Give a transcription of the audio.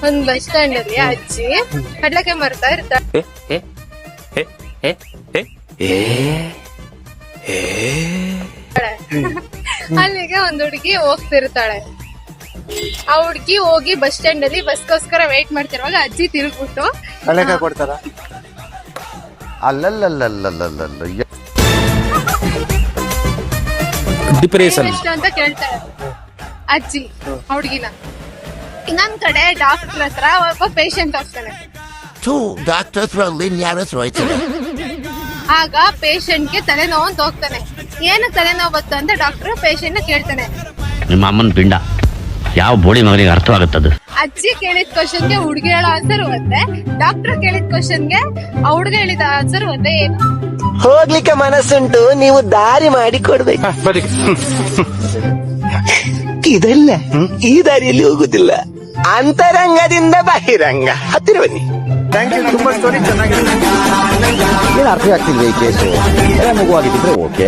ಒಂದ್ bus stand ಅಲ್ಲಿ ಅಜ್ಜಿ ಕಡ್ಲೆಕಾಯಿ ಮಾರ್ತಾ ಇರ್ತಾಳೆ. ಅಲ್ಲಿಗೆ ಒಂದ್ ಹುಡುಗಿ ಹೋಗ್ತಿರ್ತಾಳೆ. ಆ ಹುಡ್ಗಿ ಹೋಗಿ ಬಸ್ ಸ್ಟ್ಯಾಂಡ್ ಅಲ್ಲಿ ಬಸ್ಗೋಸ್ಕರ ವೇಟ್ ಮಾಡ್ತಿರುವಾಗ ಅಜ್ಜಿ ತಿರುಗ್ಬಿಟ್ಟು ಕಡ್ಲೆಕಾಯಿ ಕೊಡ್ತಾರ. ಅಲ್ಲಲ್ಲಲ್ಲಲ್ಲಲ್ಲಲ್ಲ ಡಿಪ್ರೆಷನ್ ಎಷ್ಟು ಅಂತ ಕೇಳ್ತಾಳೆ ಅಜ್ಜಿ ಹುಡ್ಗಿನ. ಇನ್ನೊಂದ್ ಕಡೆ ಡಾಕ್ಟರ್ ಹತ್ರ ಒಬ್ಬ ಪೇಷಂಟ್ ಹೋಗ್ತಾನೆ. ಆಗ ಪೇಷಂಟ್ ಗೆ ತಲೆನೋವು ಅಂತ ಹೋಗ್ತಾನೆ. ಏನು ತಲೆನೋವು ಬತ್ತು ಅಂತ ಡಾಕ್ಟರ್ ಪೇಷಂಟ್ ನ ಕೇಳ್ತಾನೆ. ನಿಮ್ಮ ಅಮ್ಮನ ಪಿಂಡ ಯಾವ ಬೋಳಿ ಮಗನಿಗೆ ಅರ್ಥವಾಗುತ್ತದೆ? ಅಜ್ಜಿ ಕೇಳಿದ ಕ್ವಶನ್ ಗೆ ಹುಡುಗಿ ಹೇಳೋ ಆನ್ಸರ್ ಒಂದೇ, ಡಾಕ್ಟರ್ ಕೇಳಿದ ಕ್ವಶನ್ ಗೆ ಆ ಹುಡುಗ ಹೇಳಿದ ಆನ್ಸರ್ ಒಂದೇ. ಏನು? ಹೋಗ್ಲಿಕ್ಕೆ ಮನಸ್ಸುಂಟು, ನೀವು ದಾರಿ ಮಾಡಿ ಕೊಡ್ಬೇಕು. ಇದಲ್ಲ, ಈ ದಾರಿಯಲ್ಲಿ ಹೋಗುದಿಲ್ಲ, ಅಂತರಂಗದಿಂದ ಬಹಿರಂಗ. ಹತ್ತಿರ ಬನ್ನಿ. ಥ್ಯಾಂಕ್ ಯು, ತುಂಬಾ ಸ್ಟೋರಿ ಚೆನ್ನಾಗಿದೆ. ಏನು ಅರ್ಥ ಆಗ್ತಿಲ್ವ ಈ ಕೇಸು? ಮಗುವಾಗಿದ್ರೆ ಓಕೆ.